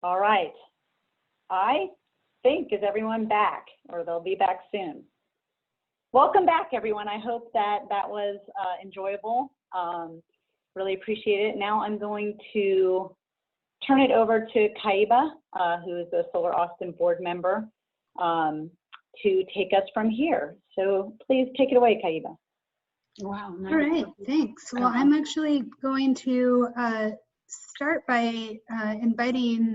All right. I think, is everyone back, or they'll be back soon? Welcome back, everyone. I hope that that was enjoyable. Really appreciate it. Now I'm going to turn it over to Kaiba, who is a Solar Austin board member, to take us from here. So please take it away, Kaiba. Wow. All right, thanks. Well, I'm actually going to start by inviting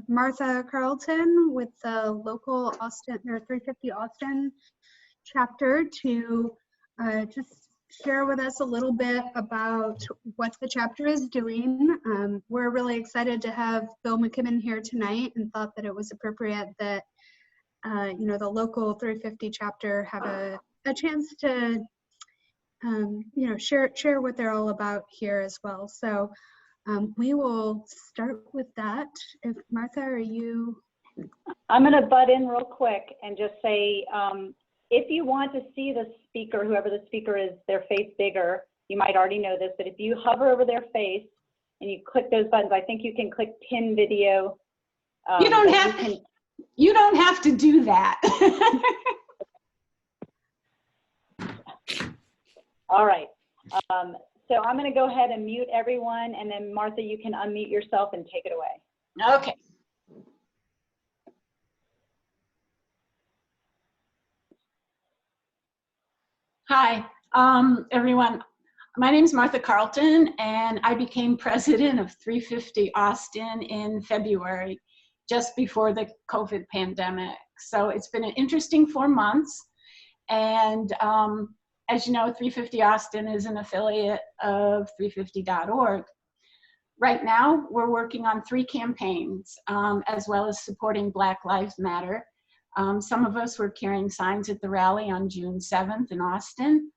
Martha Carlton with the local Austin, or 350 Austin chapter to just share with us a little bit about what the chapter is doing. We're really excited to have Bill McKibben here tonight and thought that it was appropriate that you know, the local 350 chapter have a chance to you know, share what they're all about here as well. So we will start with that. If Martha, are you? I'm going to butt in real quick and just say, if you want to see the speaker, whoever the speaker is, their face bigger, you might already know this, but if you hover over their face and you click those buttons, I think you can click pin video. You don't have to do that. All right. So I'm going to go ahead and mute everyone, and then Martha, you can unmute yourself and take it away. Okay. Hi, everyone. My name is Martha Carlton, and I became president of 350 Austin in February, just before the COVID pandemic. So it's been an interesting 4 months. And as you know, 350 Austin is an affiliate of 350.org. Right now, we're working on 3 campaigns, as well as supporting Black Lives Matter. Some of us were carrying signs at the rally on June 7th in Austin.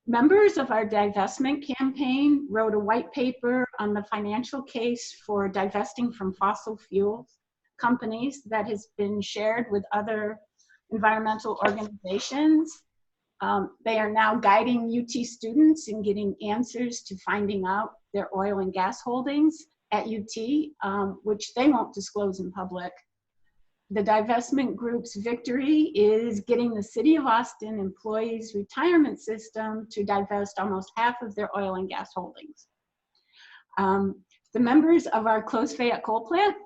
Members of our divestment campaign wrote a white paper on the financial case for divesting from fossil fuel companies that has been shared with other environmental organizations. They are now guiding UT students in getting answers to finding out their oil and gas holdings at UT, which they won't disclose in public. The divestment group's victory is getting the City of Austin employees' retirement system to divest almost half of their oil and gas holdings. The members of our Close Fayette coal plant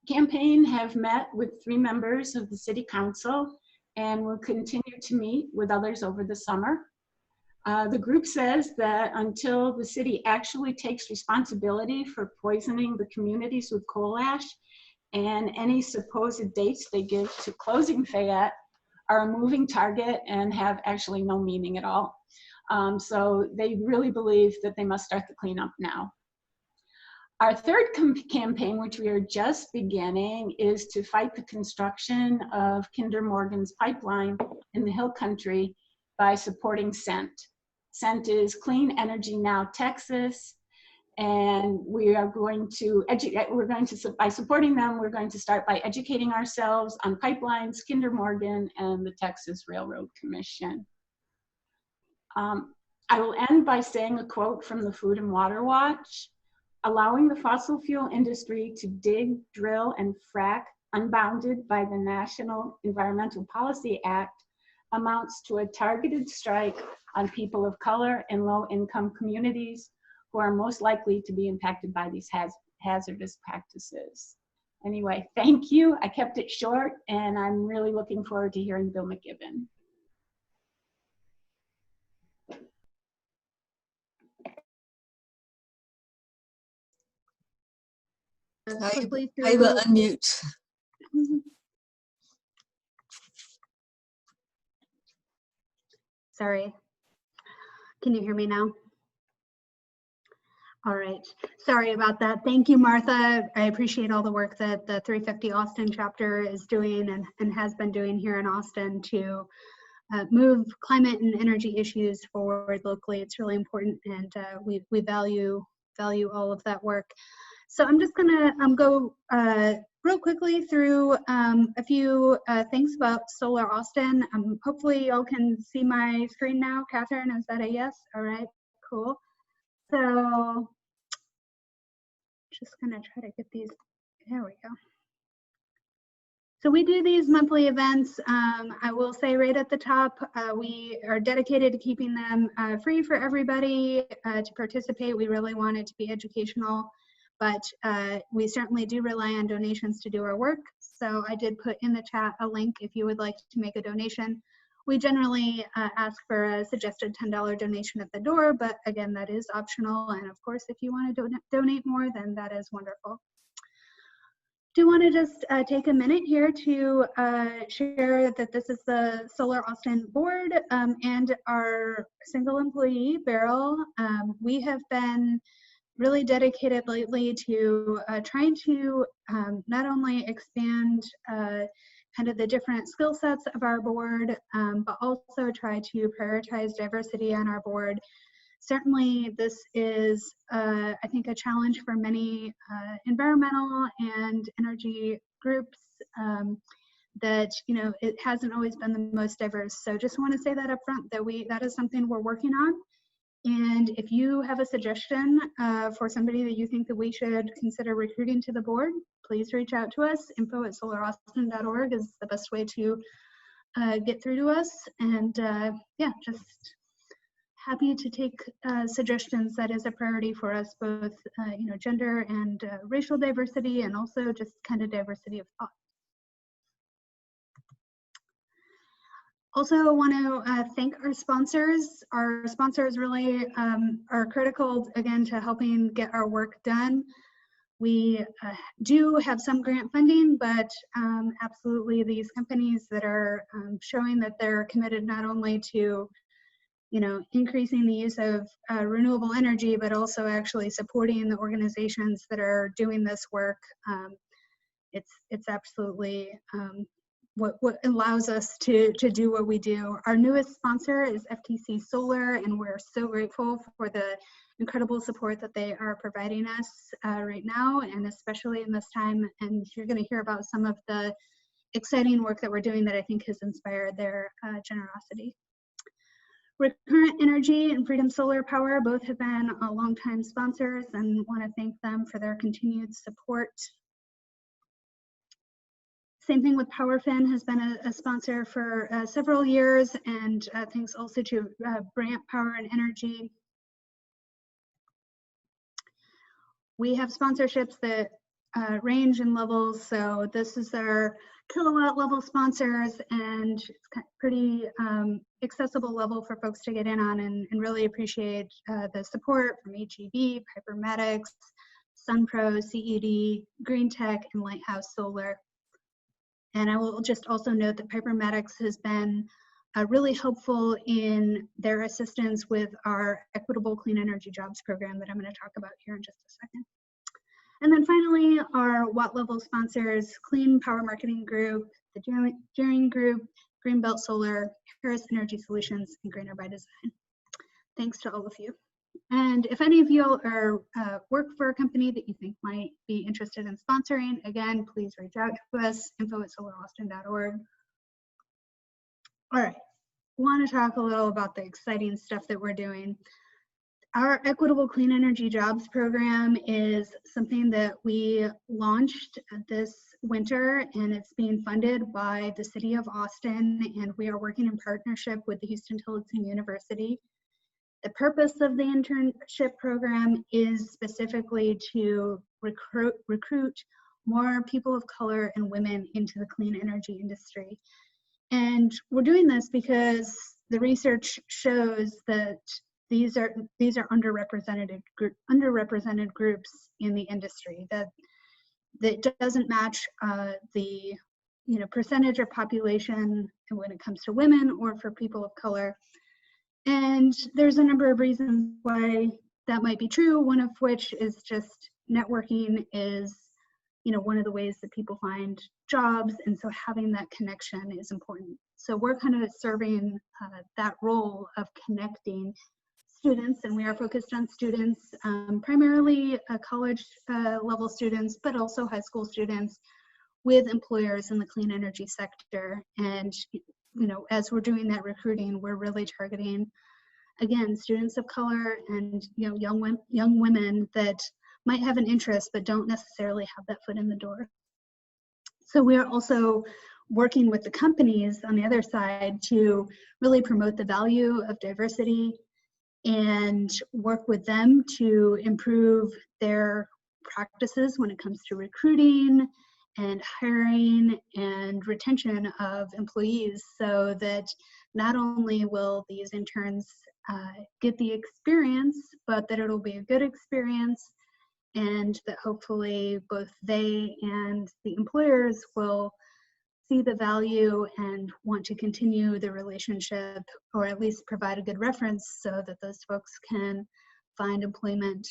campaign have met with 3 members of the City Council and will continue to meet with others over the summer. The group says that until the city actually takes responsibility for poisoning the communities with coal ash, and any supposed dates they give to closing Fayette are a moving target and have actually no meaning at all. So they really believe that they must start the cleanup now. Our third campaign, which we are just beginning, is to fight the construction of Kinder Morgan's pipeline in the Hill Country by supporting CENT. CENT is Clean Energy Now Texas, and we are going to by supporting them, we're going to start by educating ourselves on pipelines, Kinder Morgan, and the Texas Railroad Commission. I will end by saying a quote from the Food and Water Watch. Allowing the fossil fuel industry to dig, drill, and frack unbounded by the National Environmental Policy Act amounts to a targeted strike on people of color and low-income communities who are most likely to be impacted by these hazardous practices. Anyway, thank you. I kept it short, and I'm really looking forward to hearing Bill McKibben. I will unmute. Sorry. Can you hear me now? All right. Sorry about that. Thank you, Martha. I appreciate all the work that the 350 Austin chapter is doing and has been doing here in Austin to move climate and energy issues forward locally. It's really important, and we value all of that work. So I'm just gonna go real quickly through a few things about Solar Austin. Hopefully y'all can see my screen now. Catherine, is that a yes? All right, cool. So just gonna try to get these, there we go. So we do these monthly events. I will say right at the top, we are dedicated to keeping them free for everybody to participate. We really want it to be educational, but we certainly do rely on donations to do our work. So I did put in the chat a link if you would like to make a donation. We generally ask for a suggested $10 donation at the door, but again, that is optional. And of course, if you want to donate more, then that is wonderful. Do want to just take a minute here to share that this is the Solar Austin board and our single employee, Beryl. We have been really dedicated lately to trying to not only expand kind of the different skill sets of our board, but also try to prioritize diversity on our board. Certainly, this is, I think, a challenge for many environmental and energy groups that, you know, it hasn't always been the most diverse. So just want to say that up front, that that is something we're working on. And if you have a suggestion for somebody that you think that we should consider recruiting to the board, please reach out to us. info@solaraustin.org is the best way to get through to us. And yeah, just happy to take suggestions. That is a priority for us, both you know, gender and racial diversity, and also just kind of diversity of thought. Also want to thank our sponsors. Our sponsors really are critical, again, to helping get our work done. We do have some grant funding, but absolutely these companies that are showing that they're committed not only to, you know, increasing the use of renewable energy, but also actually supporting the organizations that are doing this work. It's absolutely what allows us to do what we do. Our newest sponsor is FTC Solar, and we're so grateful for the incredible support that they are providing us right now, and especially in this time. And you're going to hear about some of the exciting work that we're doing that I think has inspired their generosity. Recurrent Energy and Freedom Solar Power both have been longtime sponsors, and want to thank them for their continued support. Same thing with PowerFin, has been a sponsor for several years, and thanks also to Brant Power and Energy. We have sponsorships that range in levels, so this is our kilowatt level sponsors, and it's pretty accessible level for folks to get in on, and really appreciate the support from HEB, Pipermedics, SunPro, CED, Green Tech, and Lighthouse Solar. And I will just also note that Pipermedics has been really helpful in their assistance with our Equitable Clean Energy Jobs program that I'm going to talk about here in just a second. And then finally, our watt level sponsors, Clean Power Marketing Group, the Gearing Group, Greenbelt Solar, Harris Energy Solutions, and Greener by Design. Thanks to all of you. And if any of you are work for a company that you think might be interested in sponsoring, again, please reach out to us, info@solaraustin.org. All right, want to talk a little about the exciting stuff that we're doing. Our Equitable Clean Energy Jobs program is something that we launched this winter, and it's being funded by the City of Austin, and we are working in partnership with the Houston-Tillotson University. The purpose of the internship program is specifically to recruit more people of color and women into the clean energy industry. And we're doing this because the research shows that these are underrepresented groups in the industry, that doesn't match the percentage of population when it comes to women or for people of color. And there's a number of reasons why that might be true, one of which is just networking is one of the ways that people find jobs, and so having that connection is important. So we're kind of serving that role of connecting students, and we are focused on students, primarily college level students, but also high school students, with employers in the clean energy sector. And as we're doing that recruiting, we're really targeting, again, students of color and young women that might have an interest but don't necessarily have that foot in the door. So we are also working with the companies on the other side to really promote the value of diversity and work with them to improve their practices when it comes to recruiting and hiring and retention of employees, so that not only will these interns get the experience, but that it'll be a good experience, and that hopefully both they and the employers will see the value and want to continue the relationship, or at least provide a good reference so that those folks can find employment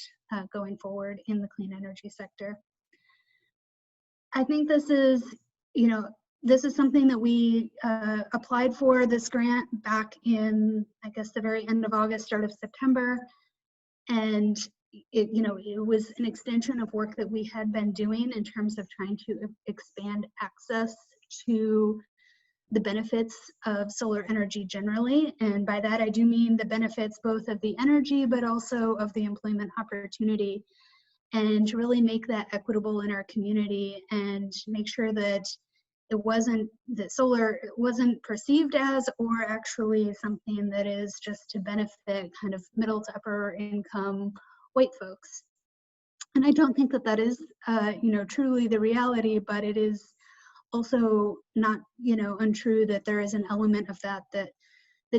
going forward in the clean energy sector. I think this is, this is something that we applied for this grant back in, I guess, the very end of August, start of September. And it was an extension of work that we had been doing in terms of trying to expand access to the benefits of solar energy generally. And by that, I do mean the benefits both of the energy, but also of the employment opportunity, and to really make that equitable in our community and make sure that that solar wasn't perceived as, or actually something that is just to benefit kind of middle to upper income white folks. And I don't think that that is, truly the reality, but it is also not, untrue that there is an element of that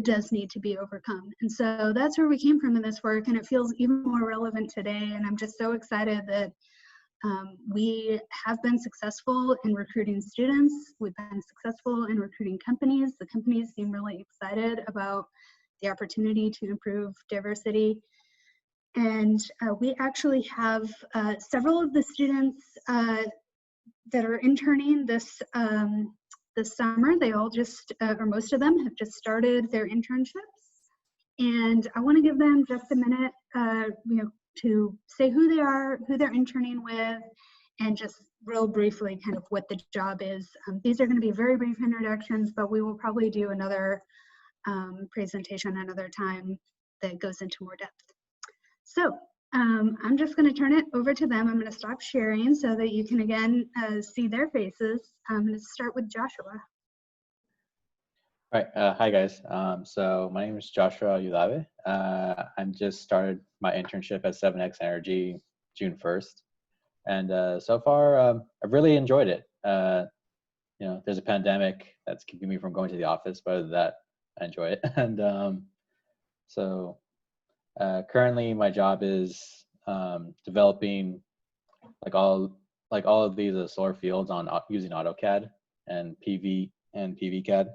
does need to be overcome. And so that's where we came from in this work, and it feels even more relevant today. And I'm just so excited that we have been successful in recruiting students. We've been successful in recruiting companies. The companies seem really excited about the opportunity to improve diversity. And we actually have several of the students that are interning this summer. They all just, or most of them, have just started their internships. And I want to give them just a minute, to say who they are, who they're interning with, and just real briefly kind of what the job is. These are going to be very brief introductions, but we will probably do another presentation another time that goes into more depth. So I'm just going to turn it over to them. I'm going to stop sharing so that you can again see their faces. I'm going to start with Joshua. All right, hi guys. So my name is Joshua Ulave. I just started my internship at 7X Energy June 1st. And so far, I've really enjoyed it. There's a pandemic that's keeping me from going to the office, but other than that, I enjoy it. And so currently my job is developing all of these solar fields on using AutoCAD and PVCAD.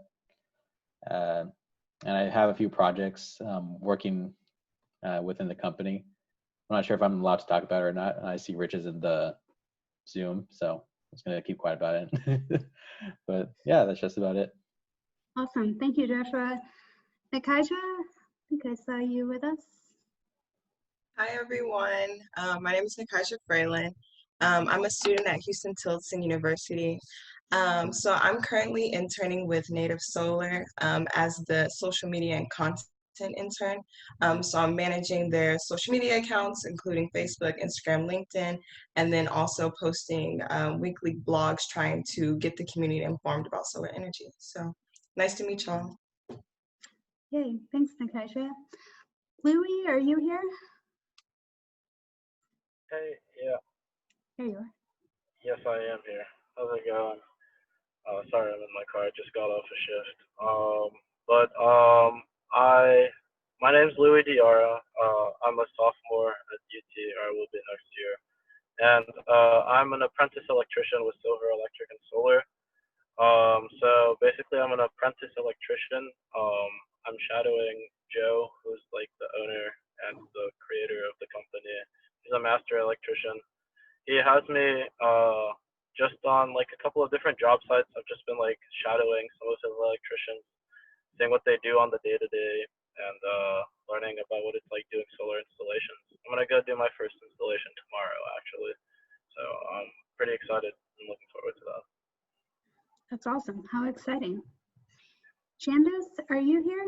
And I have a few projects working within the company. I'm not sure if I'm allowed to talk about it or not. And I see Rich is in the Zoom, so I'm just gonna keep quiet about it. But yeah, that's just about it. Awesome, thank you, Joshua. Nikaja, I think I saw you with us. Hi everyone, my name is Nikaja Fralin. I'm a student at Houston-Tillotson University. So I'm currently interning with Native Solar as the social media and content intern. So I'm managing their social media accounts, including Facebook, Instagram, LinkedIn, and then also posting weekly blogs trying to get the community informed about solar energy. So nice to meet y'all. Yay, thanks, Nikaja. Louie, are you here? Hey, yeah. There you are. Yes, I am here. How's it going? Sorry, I'm in my car. I just got off a shift. My name's Louis Diarra. I'm a sophomore at UT, or I will be next year. And I'm an apprentice electrician with Silver Electric and Solar. So basically, I'm an apprentice electrician. I'm shadowing Joe, who's like the owner and the creator of the company. He's a master electrician. He has me just on like a couple of different job sites. I've just been like shadowing some of his electricians, seeing what they do on the day-to-day, and learning about what it's like doing solar installations. I'm gonna go do my first installation tomorrow, actually. So I'm pretty excited and looking forward to that. That's awesome. How exciting. Candace, are you here?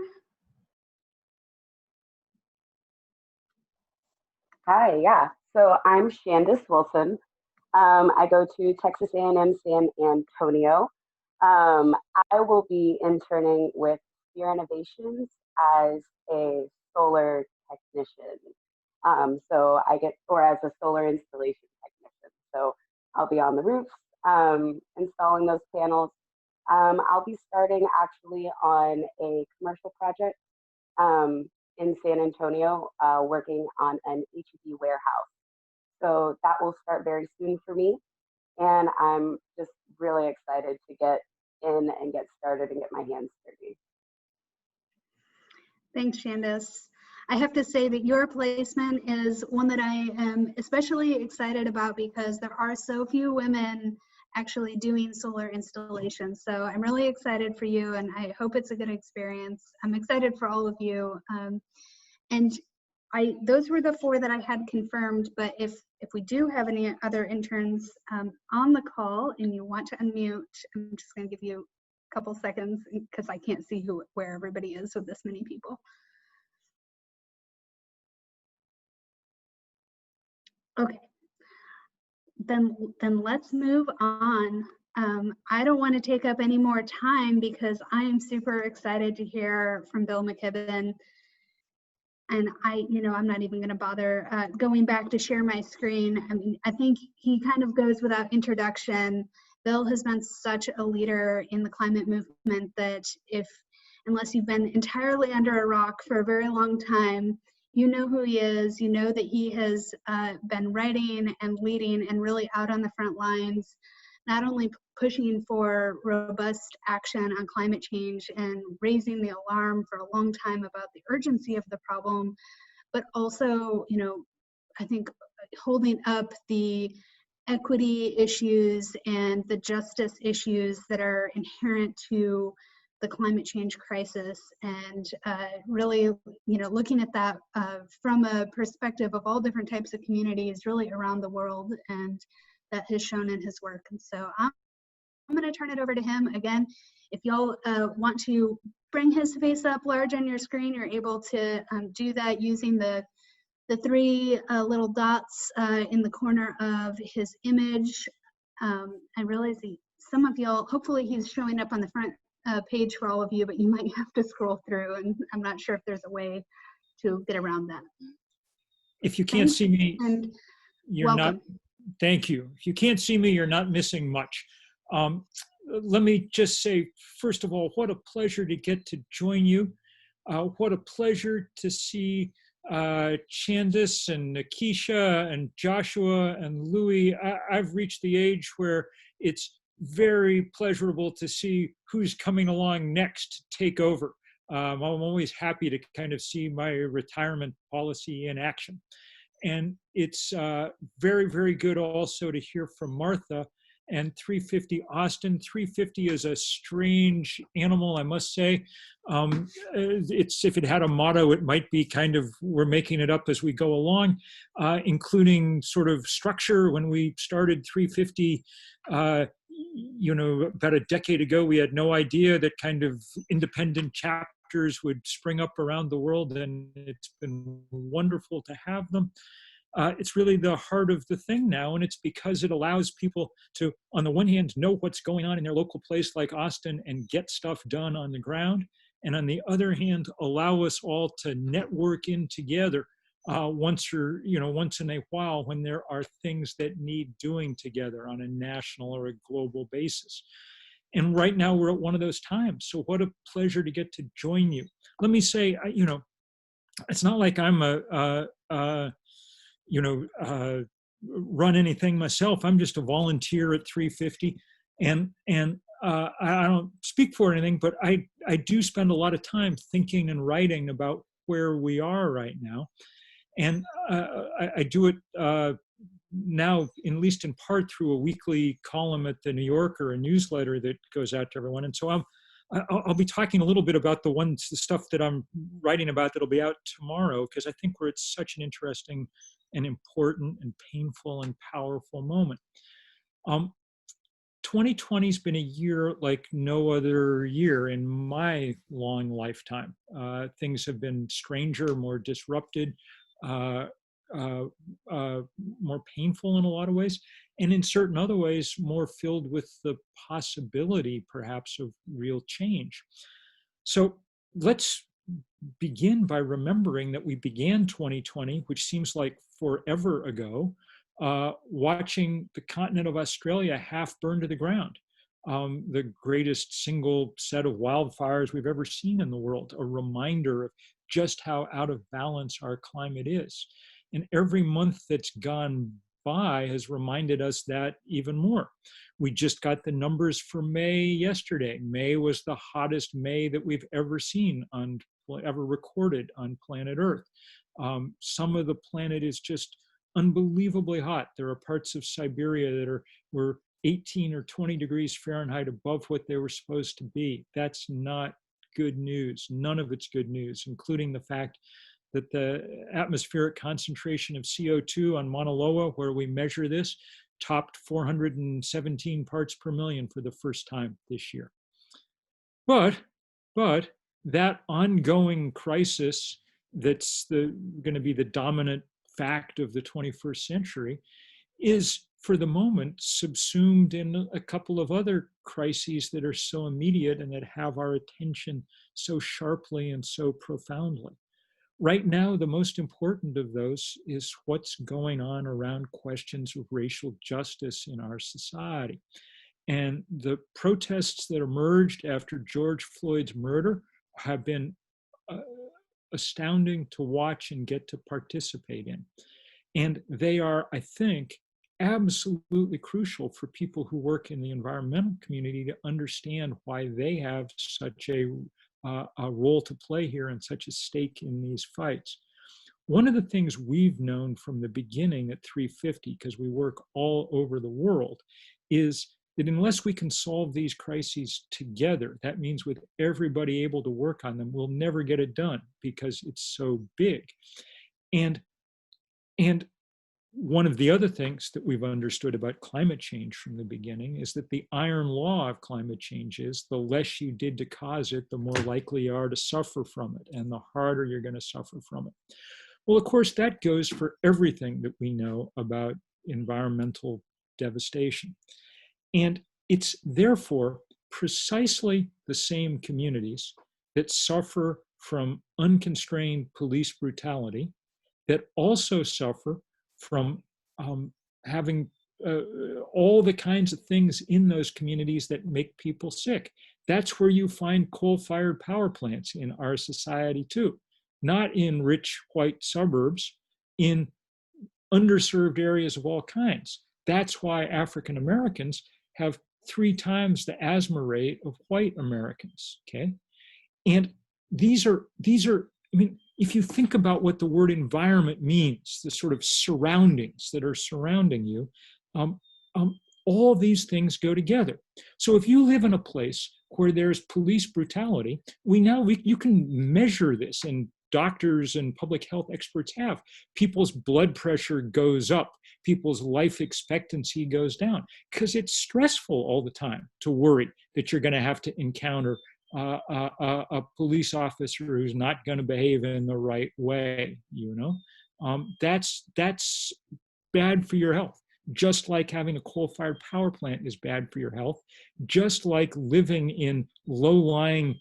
Hi, yeah. So I'm Shandis Wilson. I go to Texas A&M San Antonio. I will be interning with Sphere Innovations as a solar technician. So I get, or as a solar installation technician. So I'll be on the roofs installing those panels. I'll be starting actually on a commercial project in San Antonio, working on an HEB warehouse. So that will start very soon for me. And I'm just really excited to get in and get started and get my hands dirty. Thanks, Shandis. I have to say that your placement is one that I am especially excited about because there are so few women actually doing solar installations. So I'm really excited for you and I hope it's a good experience. I'm excited for all of you. And those were the 4 that I had confirmed, but if we do have any other interns on the call and you want to unmute, I'm just gonna give you a couple seconds because I can't see where everybody is with this many people. Okay, then let's move on. I don't want to take up any more time because I am super excited to hear from Bill McKibben. And I'm not even going to bother going back to share my screen. I mean, I think he kind of goes without introduction. Bill has been such a leader in the climate movement that unless you've been entirely under a rock for a very long time, you know who he is. You know that he has been writing and leading and really out on the front lines, not only pushing for robust action on climate change and raising the alarm for a long time about the urgency of the problem, but also, I think holding up the equity issues and the justice issues that are inherent to the climate change crisis, and really, looking at that from a perspective of all different types of communities really around the world, and that has shown in his work. And so I'm going to turn it over to him. Again, if y'all want to bring his face up large on your screen, you're able to do that using the 3 little dots in the corner of his image. I realize some of y'all, hopefully he's showing up on the front page for all of you, but you might have to scroll through, and I'm not sure if there's a way to get around that. If you can't see me, and you're welcome. not, thank you. If you can't see me, you're not missing much. Let me just say, first of all, what a pleasure to get to join you. What a pleasure to see Shandis and Nakisha and Joshua and Louie. I've reached the age where it's very pleasurable to see who's coming along next to take over. I'm always happy to kind of see my retirement policy in action. And it's very, very good also to hear from Martha and 350 Austin. 350 is a strange animal, I must say. If it had a motto, it might be kind of, we're making it up as we go along, including sort of structure. When we started 350, about a decade ago, we had no idea that kind of independent chapters would spring up around the world, and it's been wonderful to have them. It's really the heart of the thing now, and it's because it allows people to, on the one hand, know what's going on in their local place like Austin and get stuff done on the ground, and on the other hand, allow us all to network in together once in a while when there are things that need doing together on a national or a global basis. And right now we're at one of those times. So what a pleasure to get to join you. Let me say, it's not like I'm run anything myself. I'm just a volunteer at 350, and I don't speak for anything, but I do spend a lot of time thinking and writing about where we are right now, and I do it now, at least in part, through a weekly column at the New Yorker, a newsletter that goes out to everyone. And so I'll be talking a little bit about the stuff that I'm writing about that'll be out tomorrow, because I think we're at such an interesting and important and painful and powerful moment. 2020 has been a year like no other year in my long lifetime. Things have been stranger, more disrupted. more painful in a lot of ways, and in certain other ways, more filled with the possibility, perhaps, of real change. So let's begin by remembering that we began 2020, which seems like forever ago, watching the continent of Australia half burned to the ground. The greatest single set of wildfires we've ever seen in the world, a reminder of just how out of balance our climate is. And every month that's gone by has reminded us that even more. We just got the numbers for May yesterday. May was the hottest May that we've ever seen ever recorded on planet Earth. Some of the planet is just unbelievably hot. There are parts of Siberia that were 18 or 20 degrees Fahrenheit above what they were supposed to be. That's not good news. None of it's good news, including the fact that the atmospheric concentration of CO2 on Mauna Loa, where we measure this, topped 417 parts per million for the first time this year. But that ongoing crisis that's going to be the dominant fact of the 21st century is, for the moment, subsumed in a couple of other crises that are so immediate and that have our attention so sharply and so profoundly. Right now, the most important of those is what's going on around questions of racial justice in our society. And the protests that emerged after George Floyd's murder have been astounding to watch and get to participate in. And they are, I think, absolutely crucial for people who work in the environmental community to understand why they have such a role to play here and such a stake in these fights. One of the things we've known from the beginning at 350, because we work all over the world, is that unless we can solve these crises together, that means with everybody able to work on them, we'll never get it done because it's so big. And one of the other things that we've understood about climate change from the beginning is that the iron law of climate change is the less you did to cause it, the more likely you are to suffer from it, and the harder you're going to suffer from it. Well, of course, that goes for everything that we know about environmental devastation. And it's therefore precisely the same communities that suffer from unconstrained police brutality that also suffer from having all the kinds of things in those communities that make people sick. That's where you find coal-fired power plants in our society too, not in rich white suburbs, in underserved areas of all kinds. That's why African Americans have 3 times the asthma rate of white Americans, okay? And these are, I mean, if you think about what the word environment means, the sort of surroundings that are surrounding you, all these things go together. So if you live in a place where there's police brutality, you can measure this, and doctors and public health experts have. People's blood pressure goes up, people's life expectancy goes down, because it's stressful all the time to worry that you're going to have to encounter a police officer who's not going to behave in the right way, you know? That's bad for your health. Just like having a coal-fired power plant is bad for your health, just like living in low-lying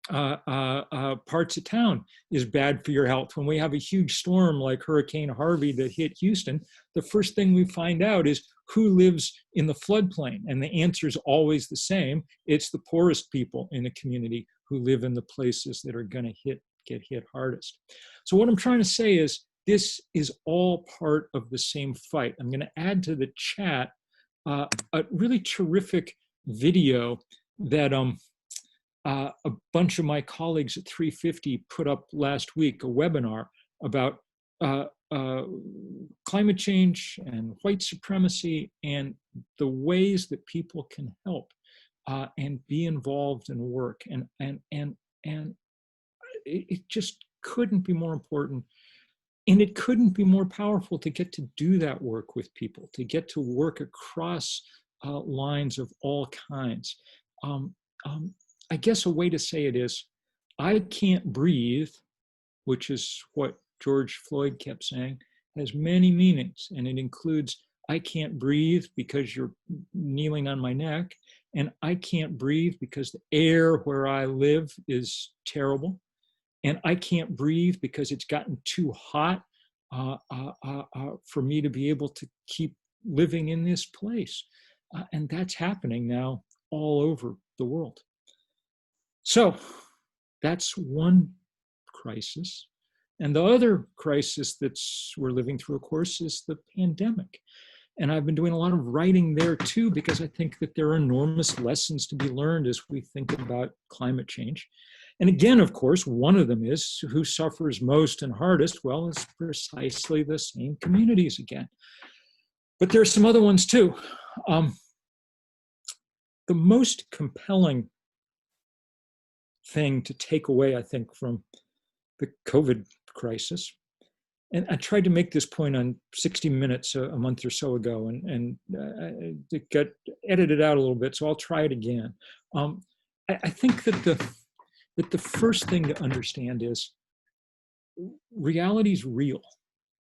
parts of town is bad for your health. When we have a huge storm like Hurricane Harvey that hit Houston, the first thing we find out is who lives in the floodplain, and the answer is always the same. It's the poorest people in the community who live in the places that are going to get hit hardest. So what I'm trying to say is this is all part of the same fight. I'm going to add to the chat a really terrific video that a bunch of my colleagues at 350 put up last week, a webinar about climate change and white supremacy and the ways that people can help and be involved in work. And it just couldn't be more important. And it couldn't be more powerful to get to do that work with people, to get to work across lines of all kinds. I guess a way to say it is, I can't breathe, which is what George Floyd kept saying, has many meanings, and it includes I can't breathe because you're kneeling on my neck, and I can't breathe because the air where I live is terrible, and I can't breathe because it's gotten too hot for me to be able to keep living in this place. And that's happening now all over the world. So that's one crisis. And the other crisis we're living through, of course, is the pandemic. And I've been doing a lot of writing there too, because I think that there are enormous lessons to be learned as we think about climate change. And again, of course, one of them is who suffers most and hardest? Well, it's precisely the same communities again. But there are some other ones too. The most compelling thing to take away, I think, from the COVID crisis, and I tried to make this point on 60 Minutes a month or so ago, and it got edited out a little bit, so I'll try it again. I think that the first thing to understand is reality is real,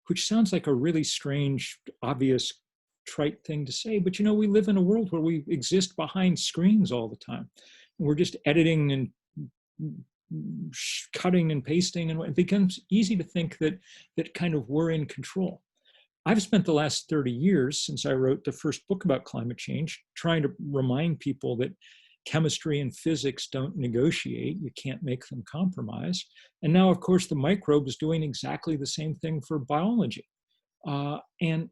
which sounds like a really strange, obvious, trite thing to say, but you know, we live in a world where we exist behind screens all the time. We're just editing and cutting and pasting, and it becomes easy to think that kind of we're in control. I've spent the last 30 years since I wrote the first book about climate change trying to remind people that chemistry and physics don't negotiate. You can't make them compromise. And now, of course, the microbe is doing exactly the same thing for biology. And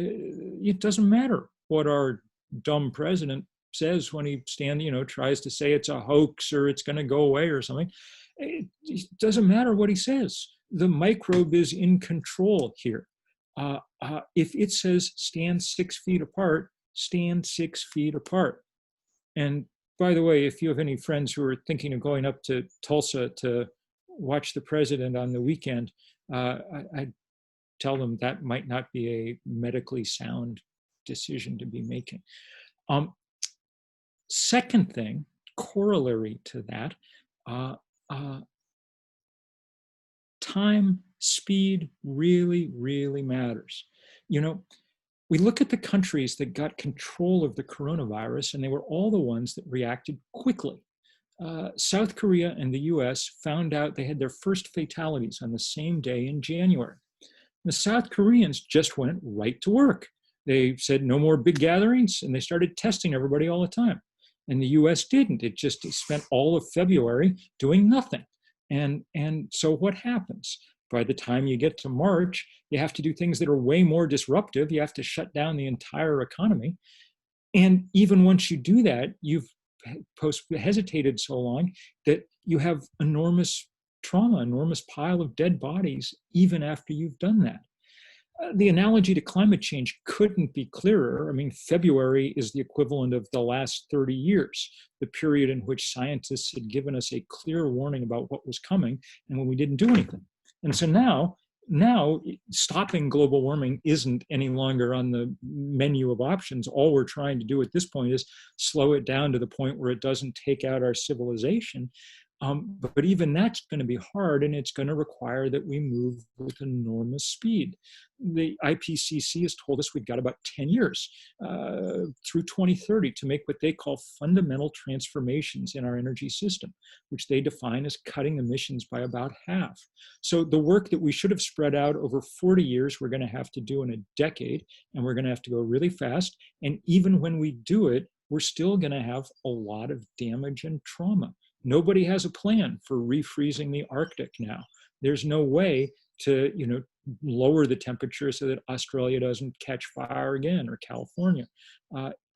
it doesn't matter what our dumb president says when he tries to say it's a hoax or it's going to go away or something. It doesn't matter what he says. The microbe is in control here. If it says stand 6 feet apart, stand 6 feet apart. And by the way, if you have any friends who are thinking of going up to Tulsa to watch the president on the weekend, I tell them that might not be a medically sound decision to be making. Second thing, corollary to that, time, speed really, really matters. You know, we look at the countries that got control of the coronavirus, and they were all the ones that reacted quickly. South Korea and the US found out they had their first fatalities on the same day in January. The South Koreans just went right to work. They said no more big gatherings, and they started testing everybody all the time. And the US didn't. It just spent all of February doing nothing. And so what happens? By the time you get to March, you have to do things that are way more disruptive. You have to shut down the entire economy. And even once you do that, you've hesitated so long that you have enormous trauma, enormous pile of dead bodies, even after you've done that. The analogy to climate change couldn't be clearer. I mean, February is the equivalent of the last 30 years, the period in which scientists had given us a clear warning about what was coming and when we didn't do anything. And so now stopping global warming isn't any longer on the menu of options. All we're trying to do at this point is slow it down to the point where it doesn't take out our civilization. But even that's going to be hard, and it's going to require that we move with enormous speed. The IPCC has told us we've got about 10 years through 2030 to make what they call fundamental transformations in our energy system, which they define as cutting emissions by about half. So the work that we should have spread out over 40 years, we're going to have to do in a decade, and we're going to have to go really fast. And even when we do it, we're still going to have a lot of damage and trauma. Nobody has a plan for refreezing the Arctic now. There's no way to, lower the temperature so that Australia doesn't catch fire again, or California.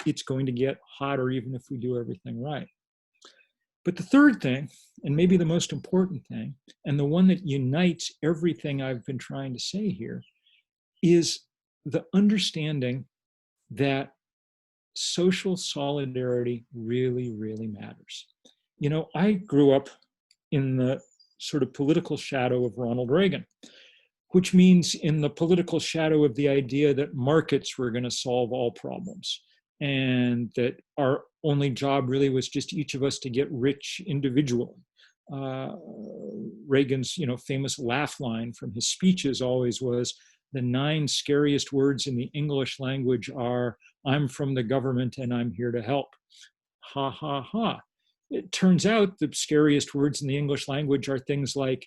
It's going to get hotter even if we do everything right. But the third thing, and maybe the most important thing, and the one that unites everything I've been trying to say here, is the understanding that social solidarity really, really matters. I grew up in the sort of political shadow of Ronald Reagan, which means in the political shadow of the idea that markets were going to solve all problems, and that our only job really was just each of us to get rich individually. Reagan's famous laugh line from his speeches always was, the 9 scariest words in the English language are, I'm from the government and I'm here to help. Ha, ha, ha. It turns out the scariest words in the English language are things like,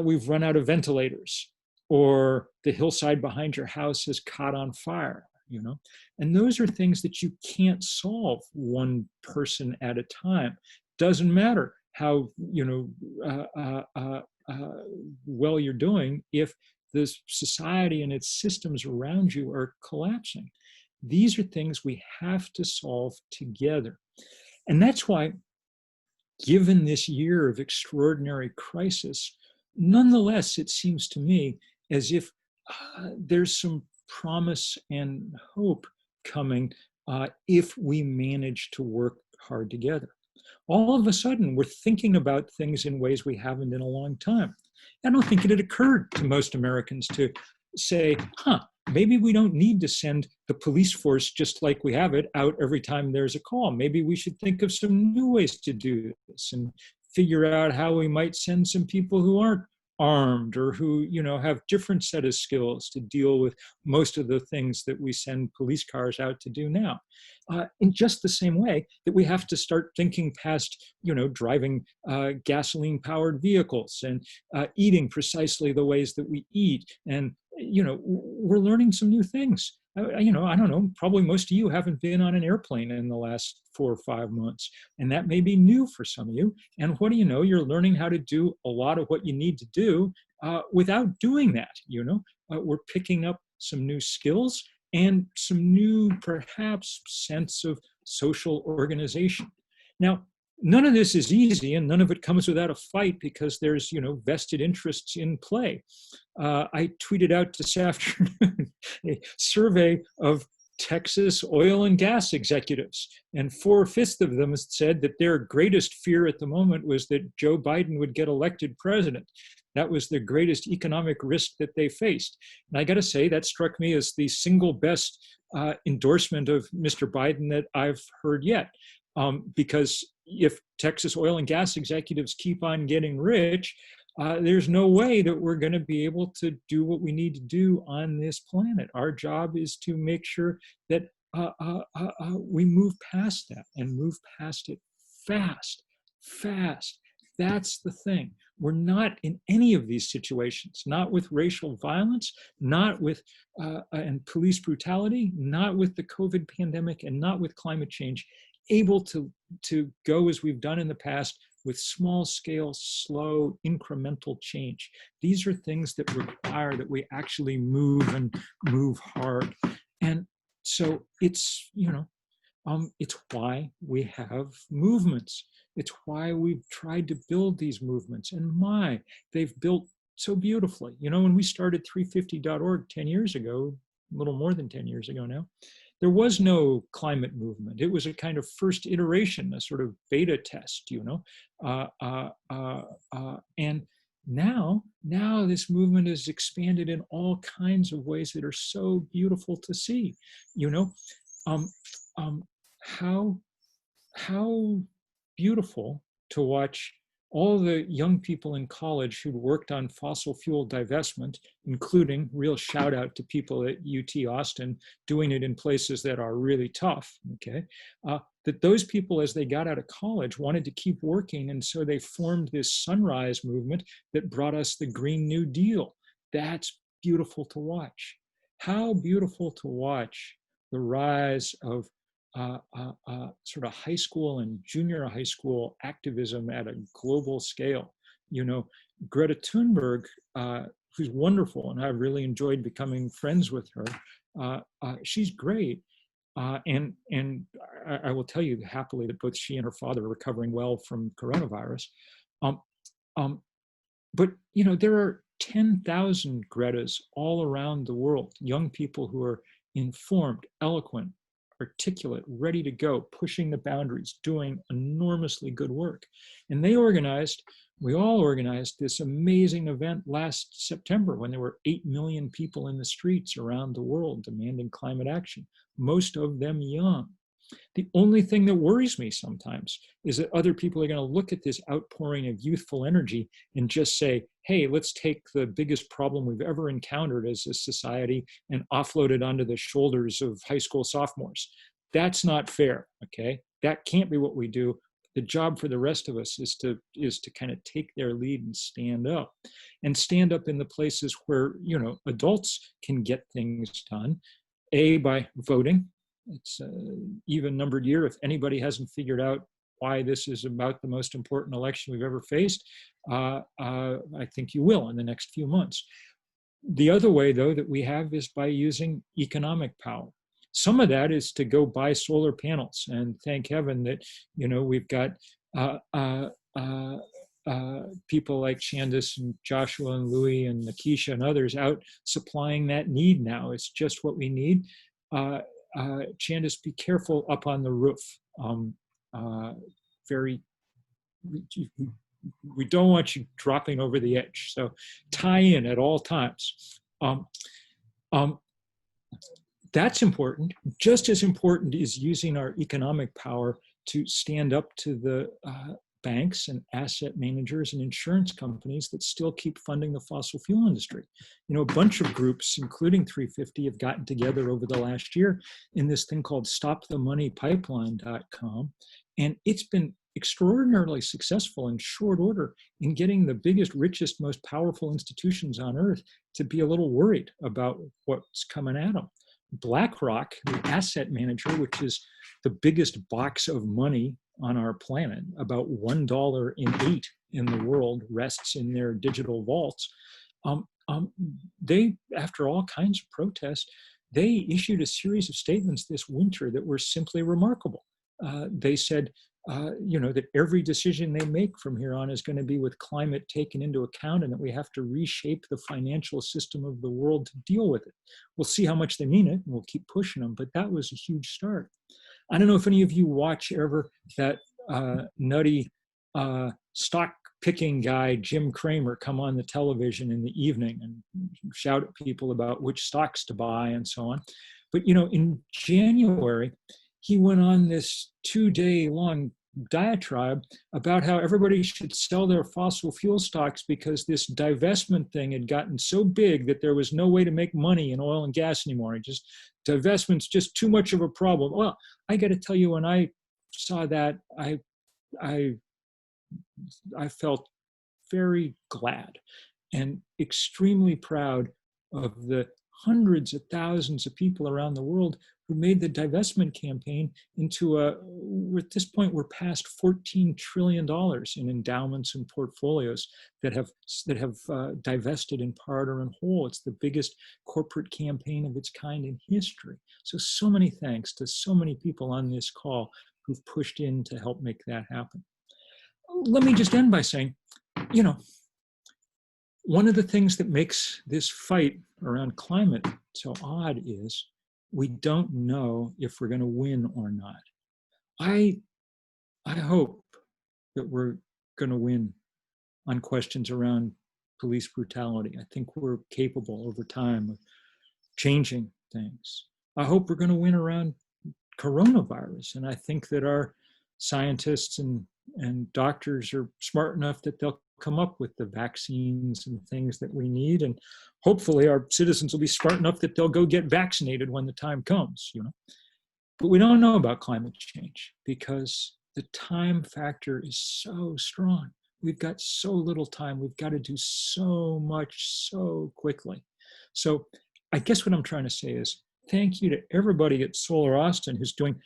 we've run out of ventilators, or the hillside behind your house has caught on fire, you know? And those are things that you can't solve one person at a time. Doesn't matter how, you know, well you're doing if the society and its systems around you are collapsing. These are things we have to solve together. And that's why, given this year of extraordinary crisis, nonetheless, it seems to me as if there's some promise and hope coming if we manage to work hard together. All of a sudden, we're thinking about things in ways we haven't in a long time. I don't think it had occurred to most Americans to say, maybe we don't need to send the police force just like we have it out every time there's a call. Maybe we should think of some new ways to do this and figure out how we might send some people who aren't armed or who, you know, have different set of skills to deal with most of the things that we send police cars out to do now. In just the same way that we have to start thinking past, you know, driving gasoline-powered vehicles and eating precisely the ways that we eat. And, you know, we're learning some new things. You know, I don't know, probably most of you haven't been on an airplane in the last 4 or 5 months, and that may be new for some of you. And what do you know, you're learning how to do a lot of what you need to do without doing that, you know. We're picking up some new skills and some new, perhaps, sense of social organization. Now, none of this is easy, and none of it comes without a fight because there's, you know, vested interests in play. I tweeted out this afternoon a survey of Texas oil and gas executives, and 4/5 of them said that their greatest fear at the moment was that Joe Biden would get elected president. That was the greatest economic risk that they faced. And I got to say, that struck me as the single best endorsement of Mr. Biden that I've heard yet. Because if Texas oil and gas executives keep on getting rich, there's no way that we're going to be able to do what we need to do on this planet. Our job is to make sure that we move past that and move past it fast. That's the thing. We're not in any of these situations, not with racial violence, not with and police brutality, not with the COVID pandemic, and not with climate change, able to go as we've done in the past with small scale, slow, incremental change. These are things that require that we actually move and move hard. And so it's, you know, it's why we have movements. It's why we've tried to build these movements. And they've built so beautifully. You know, when we started 350.org 10 years ago, a little more than 10 years ago now, there was no climate movement. It was a kind of first iteration, a sort of beta test, you know. And now this movement is expanded in all kinds of ways that are so beautiful to see, you know. How beautiful to watch all the young people in college who'd worked on fossil fuel divestment, including, real shout out to people at UT Austin doing it in places that are really tough, okay? That those people, as they got out of college, wanted to keep working, and so they formed this sunrise movement that brought us the Green New Deal. That's beautiful to watch. How beautiful to watch the rise of sort of high school and junior high school activism at a global scale. You know, Greta Thunberg, who's wonderful, and I've really enjoyed becoming friends with her. She's great. And I will tell you happily that both she and her father are recovering well from coronavirus. But, you know, there are 10,000 Gretas all around the world, young people who are informed, eloquent, articulate, ready to go, pushing the boundaries, doing enormously good work. And we all organized this amazing event last September when there were 8 million people in the streets around the world demanding climate action, most of them young. The only thing that worries me sometimes is that other people are going to look at this outpouring of youthful energy and just say, hey, let's take the biggest problem we've ever encountered as a society and offload it onto the shoulders of high school sophomores. That's not fair, okay? That can't be what we do. The job for the rest of us is to kind of take their lead and stand up in the places where, you know, adults can get things done, by voting. It's an even numbered year. If anybody hasn't figured out why this is about the most important election we've ever faced, I think you will in the next few months. The other way, though, that we have is by using economic power. Some of that is to go buy solar panels, and thank heaven that, you know, we've got people like Candace and Joshua and Louie and Nakisha and others out supplying that need now. It's just what we need. Candace, be careful up on the roof. We don't want you dropping over the edge. So tie in at all times. That's important. Just as important is using our economic power to stand up to the banks and asset managers and insurance companies that still keep funding the fossil fuel industry. You know, a bunch of groups, including 350, have gotten together over the last year in this thing called stopthemoneypipeline.com. And it's been extraordinarily successful in short order in getting the biggest, richest, most powerful institutions on earth to be a little worried about what's coming at them. BlackRock, the asset manager, which is the biggest box of money on our planet, about $1 in 8 in the world rests in their digital vaults. They, after all kinds of protests, they issued a series of statements this winter that were simply remarkable. They said, you know, that every decision they make from here on is going to be with climate taken into account, and that we have to reshape the financial system of the world to deal with it. We'll see how much they mean it, and we'll keep pushing them, but that was a huge start. I don't know if any of you watch ever that nutty stock picking guy, Jim Cramer, come on the television in the evening and shout at people about which stocks to buy and so on. But, you know, in January, he went on this 2-day long diatribe about how everybody should sell their fossil fuel stocks because this divestment thing had gotten so big that there was no way to make money in oil and gas anymore. Divestment's just too much of a problem. Well, I got to tell you, when I saw that, I felt very glad and extremely proud of the hundreds of thousands of people around the world who made the divestment campaign into at this point, we're past $14 trillion in endowments and portfolios that have divested in part or in whole. It's the biggest corporate campaign of its kind in history. So many thanks to so many people on this call who've pushed in to help make that happen. Let me just end by saying, you know, one of the things that makes this fight around climate so odd is we don't know if we're going to win or not. I hope that we're going to win on questions around police brutality. I think we're capable over time of changing things. I hope we're going to win around coronavirus. And I think that our scientists and doctors are smart enough that they'll come up with the vaccines and things that we need. And hopefully our citizens will be smart enough that they'll go get vaccinated when the time comes, you know. But we don't know about climate change because the time factor is so strong. We've got so little time. We've got to do so much so quickly. So I guess what I'm trying to say is thank you to everybody at Solar Austin who's doing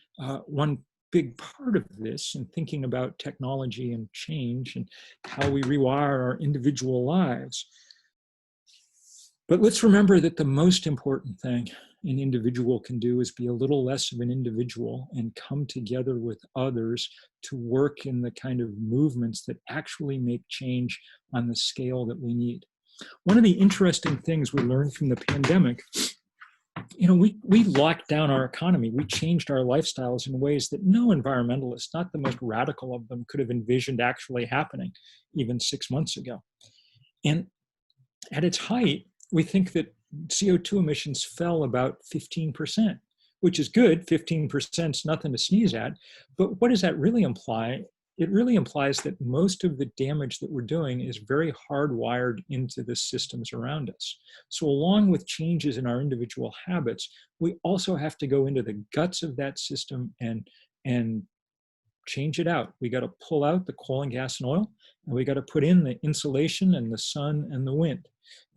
one big part of this and thinking about technology and change and how we rewire our individual lives. But let's remember that the most important thing an individual can do is be a little less of an individual and come together with others to work in the kind of movements that actually make change on the scale that we need. One of the interesting things we learned from the pandemic, you know, we locked down our economy. We changed our lifestyles in ways that no environmentalist, not the most radical of them, could have envisioned actually happening even 6 months ago. And at its height, we think that CO2 emissions fell about 15%, which is good. 15% is nothing to sneeze at. But what does that really imply? It really implies that most of the damage that we're doing is very hardwired into the systems around us. So along with changes in our individual habits, we also have to go into the guts of that system and change it out. We got to pull out the coal and gas and oil, and we got to put in the insulation and the sun and the wind.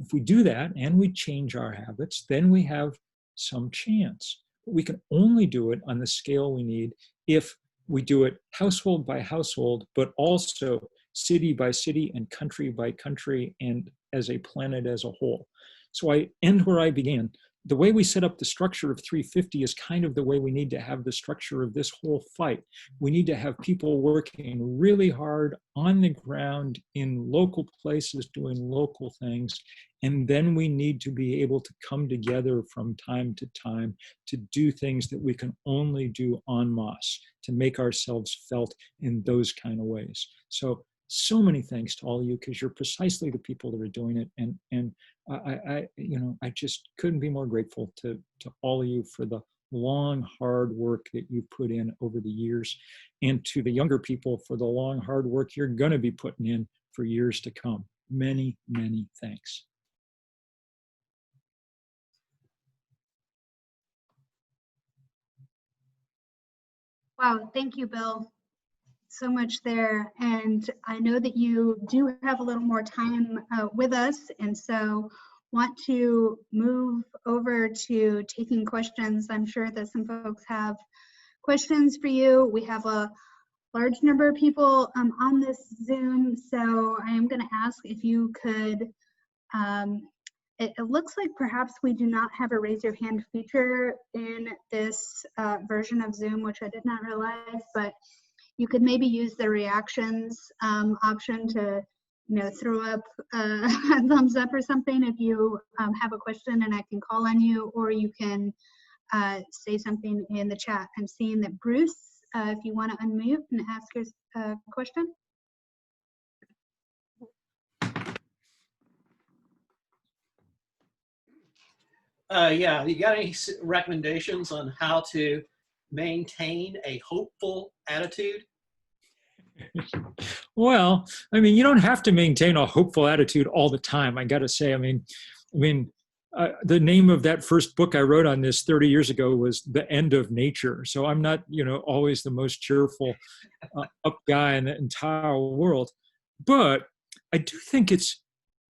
If we do that and we change our habits, then we have some chance. But we can only do it on the scale we need if we do it household by household, but also city by city and country by country and as a planet as a whole. So I end where I began. The way we set up the structure of 350 is kind of the way we need to have the structure of this whole fight. We need to have people working really hard on the ground in local places doing local things. And then we need to be able to come together from time to time to do things that we can only do en masse, to make ourselves felt in those kind of ways. So many thanks to all of you, because you're precisely the people that are doing it. And I just couldn't be more grateful to all of you for the long, hard work that you put in over the years, and to the younger people for the long, hard work you're going to be putting in for years to come. Many, many thanks. Wow, thank you, Bill. So much there. And I know that you do have a little more time with us, and so want to move over to taking questions. I'm sure that some folks have questions for you. We have a large number of people on this Zoom, so I am going to ask if you could, it looks like perhaps we do not have a raise your hand feature in this version of Zoom, which I did not realize, but you could maybe use the reactions option to, throw up a thumbs up or something if you have a question and I can call on you, or you can say something in the chat. I'm seeing that Bruce, if you want to unmute and ask your question. Yeah, you got any recommendations on how to maintain a hopeful attitude? Well, I mean, you don't have to maintain a hopeful attitude all the time. I got to say, the name of that first book I wrote on this 30 years ago was The End of Nature. So I'm not, always the most cheerful up guy in the entire world. But I do think it's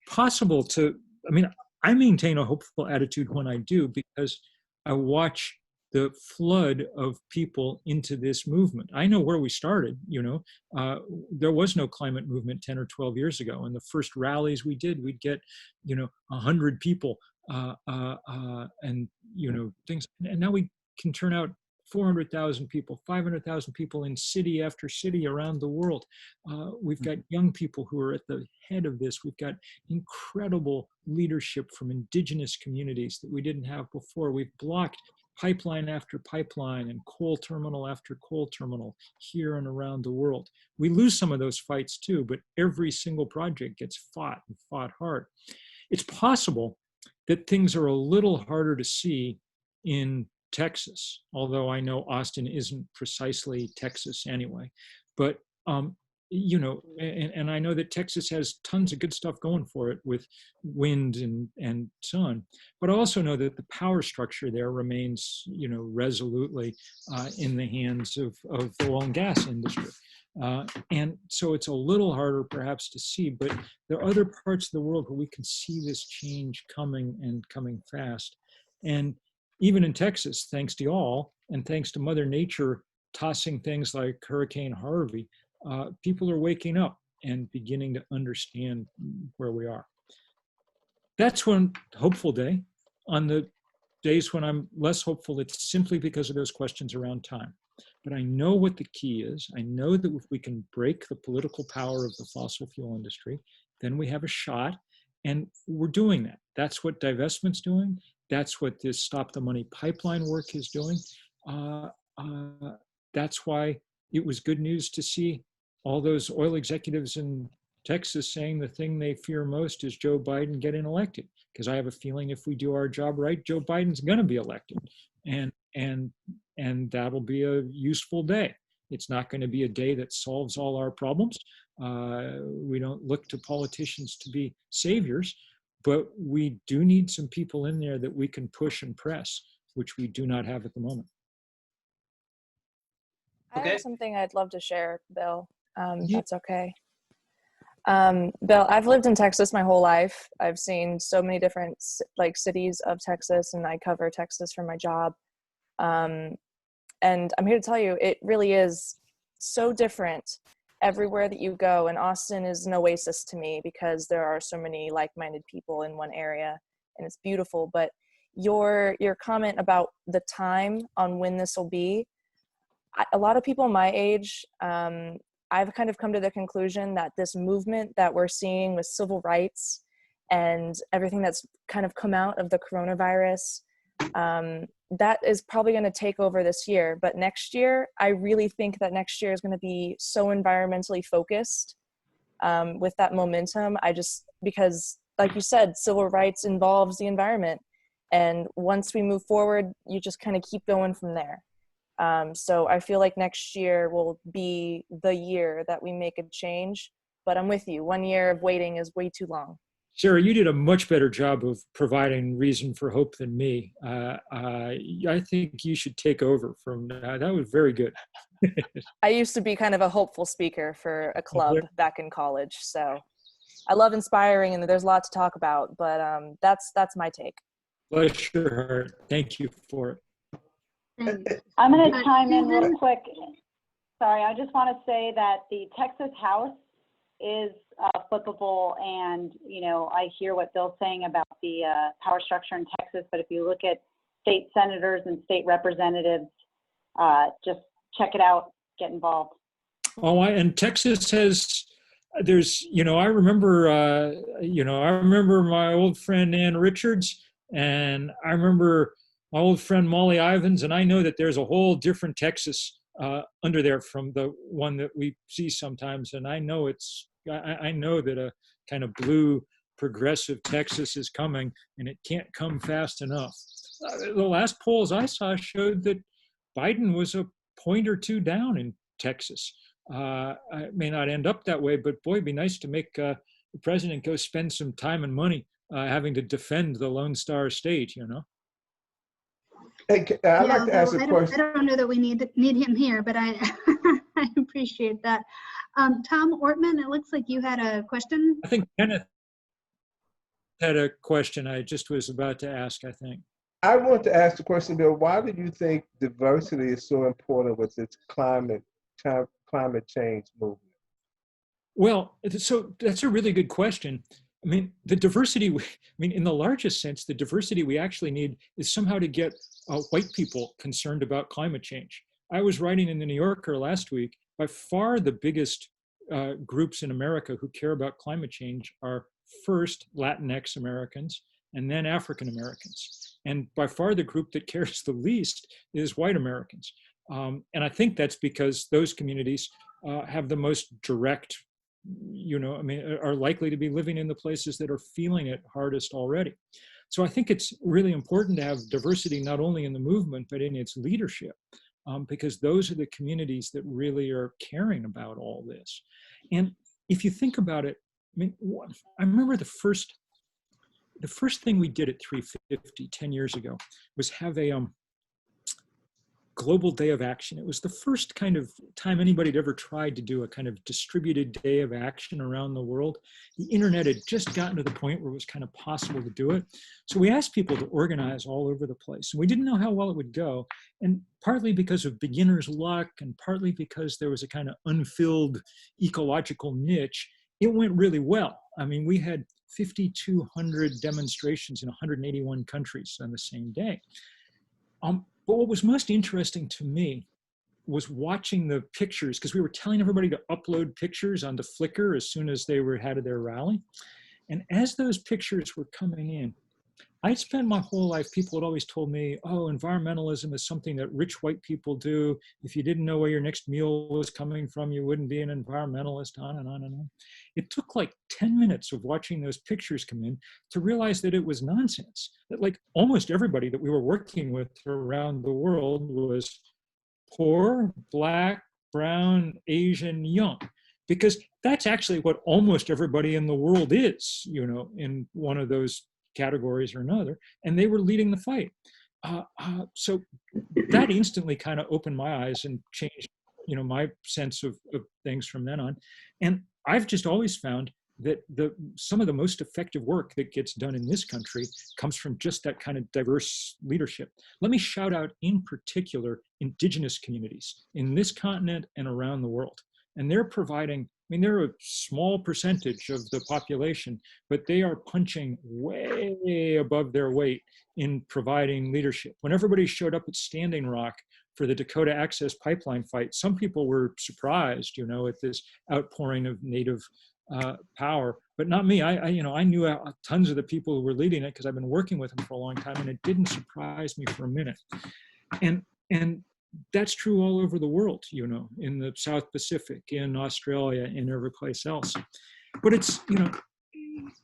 possible to, I maintain a hopeful attitude when I do, because I watch the flood of people into this movement. I know where we started, there was no climate movement 10 or 12 years ago. And the first rallies we did, we'd get, 100 people and, things. And now we can turn out 400,000 people, 500,000 people in city after city around the world. We've got young people who are at the head of this. We've got incredible leadership from indigenous communities that we didn't have before. We've blocked pipeline after pipeline and coal terminal after coal terminal here and around the world. We lose some of those fights too, but every single project gets fought and fought hard. It's possible that things are a little harder to see in Texas, although I know Austin isn't precisely Texas anyway. But and I know that Texas has tons of good stuff going for it with wind and sun, but I also know that the power structure there remains, resolutely in the hands of the oil and gas industry. And so it's a little harder perhaps to see, but there are other parts of the world where we can see this change coming and coming fast. And even in Texas, thanks to y'all and thanks to Mother Nature tossing things like Hurricane Harvey, people are waking up and beginning to understand where we are. That's one hopeful day. On the days when I'm less hopeful, it's simply because of those questions around time. But I know what the key is. I know that if we can break the political power of the fossil fuel industry, then we have a shot, and we're doing that. That's what divestment's doing. That's what this Stop the Money pipeline work is doing. That's why it was good news to see all those oil executives in Texas saying the thing they fear most is Joe Biden getting elected. Because I have a feeling if we do our job right, Joe Biden's going to be elected. And and that'll be a useful day. It's not going to be a day that solves all our problems. We don't look to politicians to be saviors, but we do need some people in there that we can push and press, which we do not have at the moment. I Okay. have something I'd love to share, Bill. Yeah. That's okay. Bill, I've lived in Texas my whole life. I've seen so many different cities of Texas, and I cover Texas for my job. And I'm here to tell you, it really is so different everywhere that you go. And Austin is an oasis to me because there are so many like-minded people in one area, and it's beautiful. But your comment about the time on when this will be, a lot of people my age, I've kind of come to the conclusion that this movement that we're seeing with civil rights and everything that's kind of come out of the coronavirus, that is probably going to take over this year. But next year, I really think that next year is going to be so environmentally focused with that momentum. Because like you said, civil rights involves the environment. And once we move forward, you just kind of keep going from there. So I feel like next year will be the year that we make a change, but I'm with you. 1 year of waiting is way too long. Sarah, you did a much better job of providing reason for hope than me. I think you should take over from that. That was very good. I used to be kind of a hopeful speaker for a club back in college. So I love inspiring, and there's a lot to talk about, but that's my take. Bless your heart. Thank you for it. I'm going to chime in real quick. Sorry, I just want to say that the Texas House is flippable, and I hear what Bill's saying about the power structure in Texas, but if you look at state senators and state representatives, just check it out, get involved. Oh, and Texas has, I remember my old friend Ann Richards, and I remember my old friend Molly Ivins, and I know that there's a whole different Texas under there from the one that we see sometimes. And I know that a kind of blue progressive Texas is coming, and it can't come fast enough. The last polls I saw showed that Biden was a point or two down in Texas. It may not end up that way, but boy, it'd be nice to make the president go spend some time and money having to defend the Lone Star State, Hey, I'd like to ask a question. I don't know that we need him here, but I I appreciate that. Tom Ortman, it looks like you had a question. I think Kenneth had a question I just was about to ask, I think. I want to ask the question, Bill, why do you think diversity is so important with its climate change movement? Well, so that's a really good question. I mean, the diversity, in the largest sense, the diversity we actually need is somehow to get white people concerned about climate change. I was writing in the New Yorker last week, by far the biggest groups in America who care about climate change are first Latinx Americans and then African Americans. And by far the group that cares the least is white Americans. And I think that's because those communities have the most direct, are likely to be living in the places that are feeling it hardest already. So I think it's really important to have diversity not only in the movement, but in its leadership, because those are the communities that really are caring about all this. And if you think about it, I remember the first thing we did at 350 10 years ago was have a global day of action. It was the first kind of time anybody had ever tried to do a kind of distributed day of action around the world. The internet had just gotten to the point where it was kind of possible to do it. So we asked people to organize all over the place. And we didn't know how well it would go. And partly because of beginner's luck and partly because there was a kind of unfilled ecological niche, it went really well. I mean, we had 5,200 demonstrations in 181 countries on the same day. But what was most interesting to me was watching the pictures, because we were telling everybody to upload pictures onto Flickr as soon as they had their rally. And as those pictures were coming in, I spent my whole life, people had always told me, oh, environmentalism is something that rich white people do. If you didn't know where your next meal was coming from, you wouldn't be an environmentalist, on and on and on. It took like 10 minutes of watching those pictures come in to realize that it was nonsense. That like almost everybody that we were working with around the world was poor, Black, brown, Asian, young. Because that's actually what almost everybody in the world is, you know, in one of those categories or another, and they were leading the fight. So that instantly kind of opened my eyes and changed, you know, my sense of things from then on. And I've just always found that some of the most effective work that gets done in this country comes from just that kind of diverse leadership. Let me shout out in particular indigenous communities in this continent and around the world. And they're providing, I mean, they're a small percentage of the population, but they are punching way above their weight in providing leadership. When everybody showed up at Standing Rock for the Dakota Access Pipeline fight, some people were surprised, you know, at this outpouring of Native power, but not me. I knew tons of the people who were leading it because I've been working with them for a long time, and it didn't surprise me for a minute. And that's true all over the world, you know, in the South Pacific, in Australia, and every place else. But it's, you know,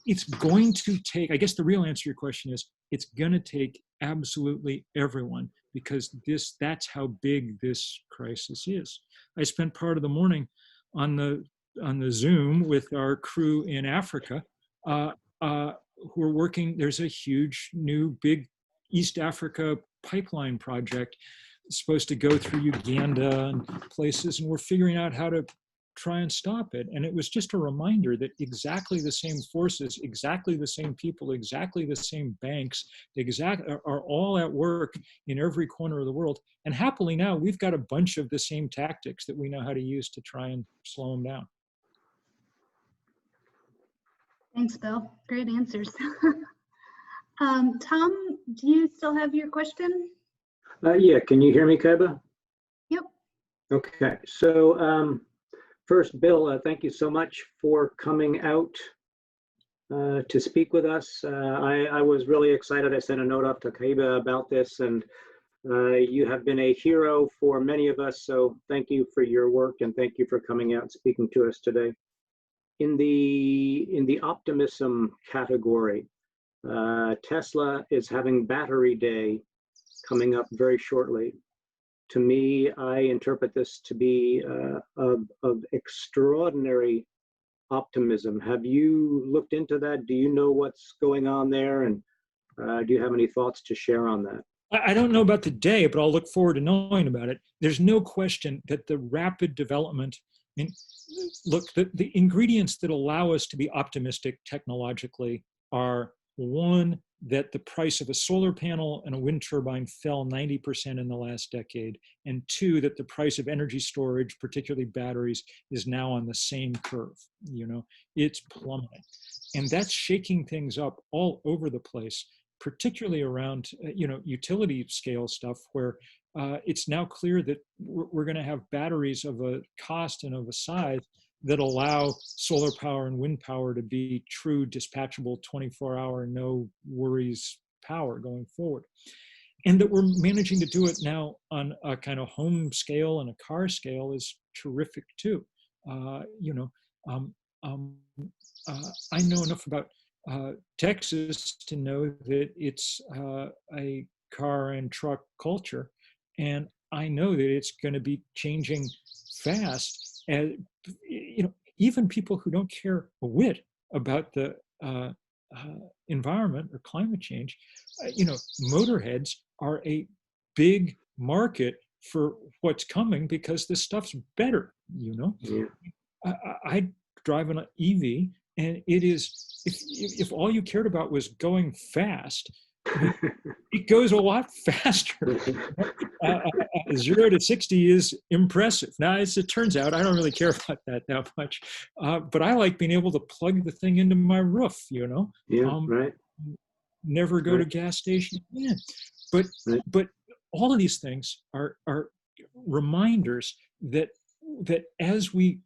it's going to take, I guess the real answer to your question is, it's going to take absolutely everyone, because that's how big this crisis is. I spent part of the morning on the Zoom with our crew in Africa, who are working. There's a huge new big East Africa pipeline project supposed to go through Uganda and places, and we're figuring out how to try and stop it. And it was just a reminder that exactly the same forces, exactly the same people, exactly the same banks, are all at work in every corner of the world. And happily now, we've got a bunch of the same tactics that we know how to use to try and slow them down. Thanks, Bill. Great answers. Tom, do you still have your question? Yeah, can you hear me, Kaiba? Yep. Okay, so first, Bill, thank you so much for coming out to speak with us. I was really excited. I sent a note up to Kaiba about this, and you have been a hero for many of us, so thank you for your work, and thank you for coming out and speaking to us today. In the optimism category, Tesla is having Battery Day coming up very shortly. To me, I interpret this to be of extraordinary optimism. Have you looked into that? Do you know what's going on there? And do you have any thoughts to share on that? I don't know about the day, but I'll look forward to knowing about it. There's no question that the rapid development, I mean, look, the ingredients that allow us to be optimistic technologically are, one, that the price of a solar panel and a wind turbine fell 90% in the last decade, and two, that the price of energy storage, particularly batteries, is now on the same curve. You know, it's plummeting. And that's shaking things up all over the place, particularly around, you know, utility scale stuff, where it's now clear that we're going to have batteries of a cost and of a size that allow solar power and wind power to be true dispatchable 24-hour, no worries power going forward. And that we're managing to do it now on a kind of home scale and a car scale is terrific too. You know, I know enough about Texas to know that it's a car and truck culture, and I know that it's going to be changing fast. And you know, even people who don't care a whit about the environment or climate change, you know, motorheads are a big market for what's coming because this stuff's better. You know, yeah. I drive an EV, and it is, if all you cared about was going fast, it goes a lot faster. 0 to 60 is impressive. Now, as it turns out, I don't really care about that much, but I like being able to plug the thing into my roof, you know? Yeah, right. Never go to gas station again. But all of these things are reminders that that as we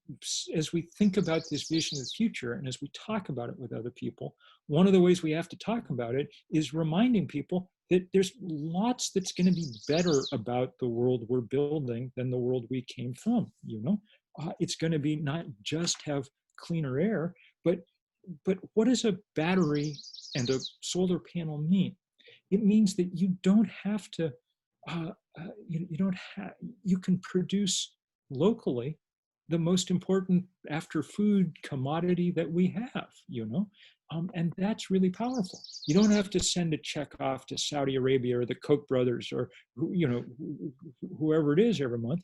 think about this vision of the future and as we talk about it with other people, one of the ways we have to talk about it is reminding people that there's lots that's going to be better about the world we're building than the world we came from. It's going to be not just have cleaner air, but what does a battery and a solar panel mean? It means that you don't have to, you can produce locally the most important after food commodity that we have, and that's really powerful. You don't have to send a check off to Saudi Arabia or the Koch brothers or, whoever it is every month,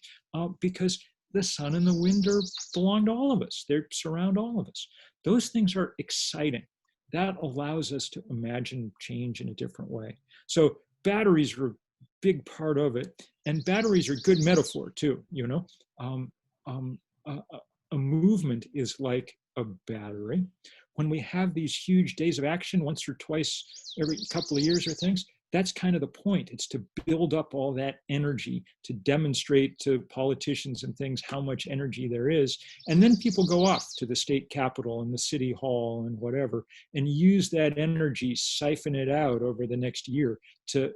because the sun and the wind belong to all of us. They surround all of us. Those things are exciting. That allows us to imagine change in a different way. So batteries are a big part of it. And batteries are a good metaphor too, a movement is like a battery. When we have these huge days of action once or twice every couple of years or things, that's kind of the point. It's to build up all that energy, to demonstrate to politicians and things how much energy there is. And then people go off to the state capitol and the city hall and whatever, and use that energy, siphon it out over the next year to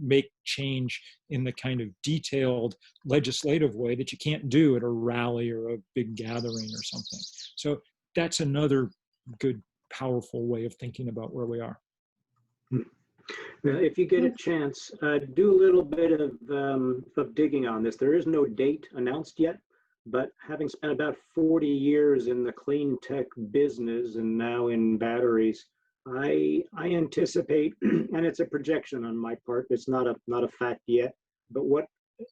make change in the kind of detailed legislative way that you can't do at a rally or a big gathering or something. So that's another good, powerful way of thinking about where we are. If you get a chance, do a little bit of digging on this. There is no date announced yet, but having spent about 40 years in the clean tech business and now in batteries, I anticipate, and it's a projection on my part, it's not a fact yet, but what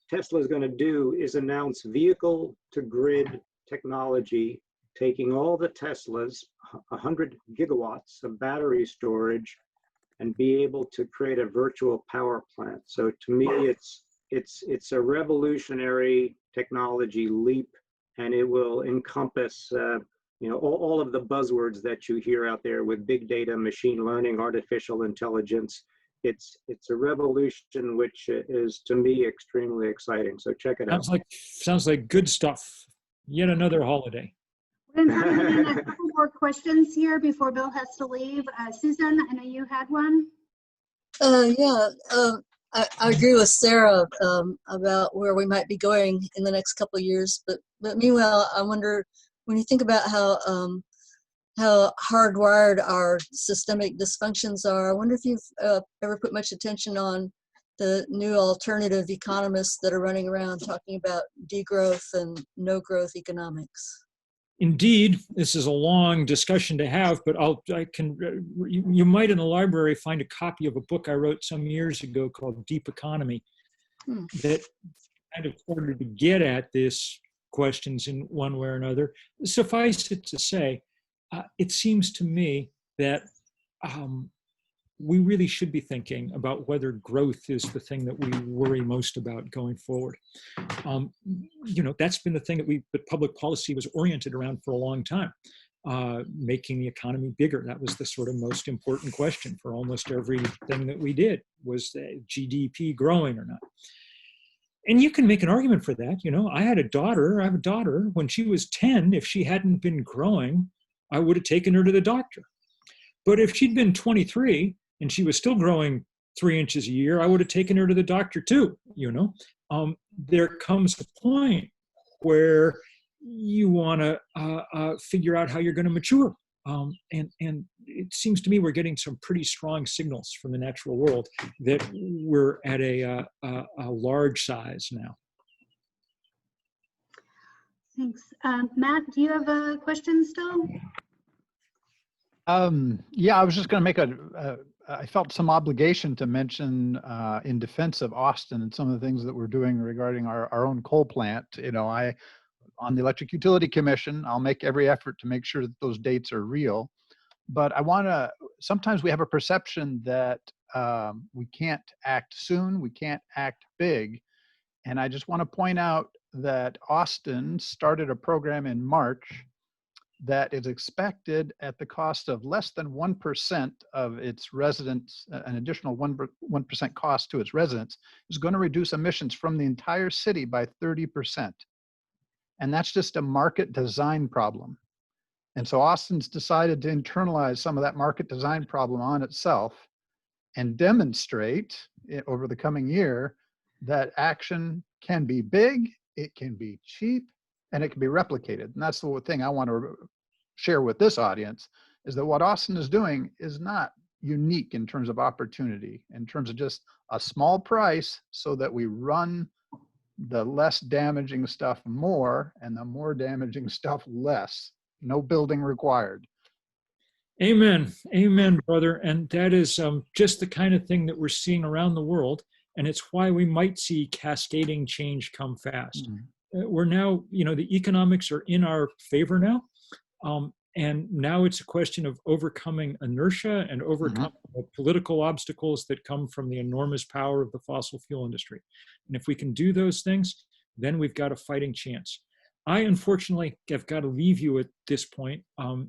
Tesla is going to do is announce vehicle to grid technology, taking all the Teslas, 100 gigawatts of battery storage, and be able to create a virtual power plant. So to me, it's a revolutionary technology leap, and it will encompass all of the buzzwords that you hear out there with big data, machine learning, artificial intelligence. It's a revolution which is, to me, extremely exciting. So check it out. Sounds like good stuff. Yet another holiday. We're going to have a couple more questions here before Bill has to leave. Susan, I know you had one. I agree with Sarah about where we might be going in the next couple of years. But meanwhile, I wonder, when you think about how hardwired our systemic dysfunctions are, I wonder if you've ever put much attention on the new alternative economists that are running around talking about degrowth and no growth economics. Indeed, this is a long discussion to have, but you might in the library find a copy of a book I wrote some years ago called Deep Economy that kind of started to get at these questions in one way or another. Suffice it to say, it seems to me that we really should be thinking about whether growth is the thing that we worry most about going forward. That's been the thing that public policy was oriented around for a long time, making the economy bigger. That was the sort of most important question for almost everything that we did, was the GDP growing or not? And you can make an argument for that. I have a daughter. When she was 10, if she hadn't been growing, I would have taken her to the doctor. But if she'd been 23, and she was still growing 3 inches a year, I would have taken her to the doctor too, There comes a point where you want to figure out how you're going to mature. And it seems to me we're getting some pretty strong signals from the natural world that we're at a large size now. Thanks. Matt, do you have a question still? Yeah, I was just going to make I felt some obligation to mention in defense of Austin and some of the things that we're doing regarding our own coal plant. On the Electric Utility Commission, I'll make every effort to make sure that those dates are real. But sometimes we have a perception that we can't act soon, we can't act big. And I just want to point out that Austin started a program in March that is expected at the cost of less than 1% of its residents, an additional 1% cost to its residents, is going to reduce emissions from the entire city by 30%. And that's just a market design problem. And so Austin's decided to internalize some of that market design problem on itself and demonstrate over the coming year that action can be big, it can be cheap, and it can be replicated. And that's the thing I want to share with this audience, is that what Austin is doing is not unique in terms of opportunity, in terms of just a small price so that we run the less damaging stuff more and the more damaging stuff less. No building required. Amen. Amen, brother. And that is just the kind of thing that we're seeing around the world. And it's why we might see cascading change come fast. We're now, the economics are in our favor now. And now it's a question of overcoming inertia and overcoming the political obstacles that come from the enormous power of the fossil fuel industry. And if we can do those things, then we've got a fighting chance. I unfortunately have got to leave you at this point. I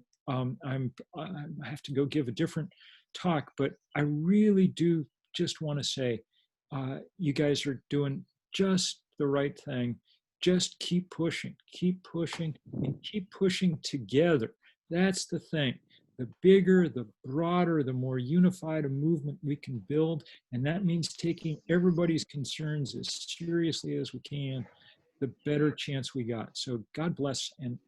have to go give a different talk, but I really do just want to say, you guys are doing just the right thing. Just keep pushing, and keep pushing together. That's the thing. The bigger, the broader, the more unified a movement we can build, and that means taking everybody's concerns as seriously as we can, the better chance we got. So God bless, and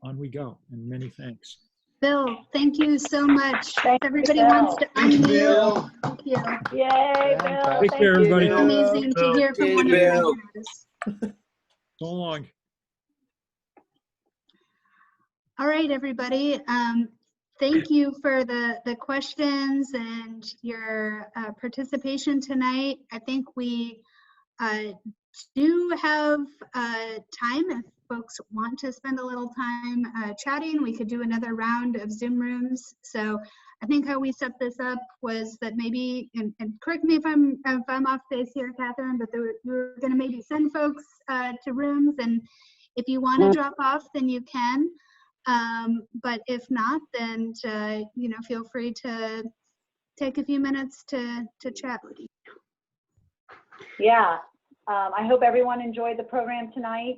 on we go, and many thanks. Bill, thank you so much. Everybody Bill. wants to unmute. Thank you. Yay, Bill. Take care, everybody. It's amazing to hear from one of your mentors. So long. All right, everybody. Thank you for the questions and your participation tonight. I think we do have time if folks want to spend a little time chatting. We could do another round of Zoom rooms. So I think how we set this up was that maybe, and correct me if I'm off base here, Catherine, but we were going to maybe send folks to rooms, and if you want to drop off, then you can. But if not, then feel free to take a few minutes to chat. Yeah, I hope everyone enjoyed the program tonight.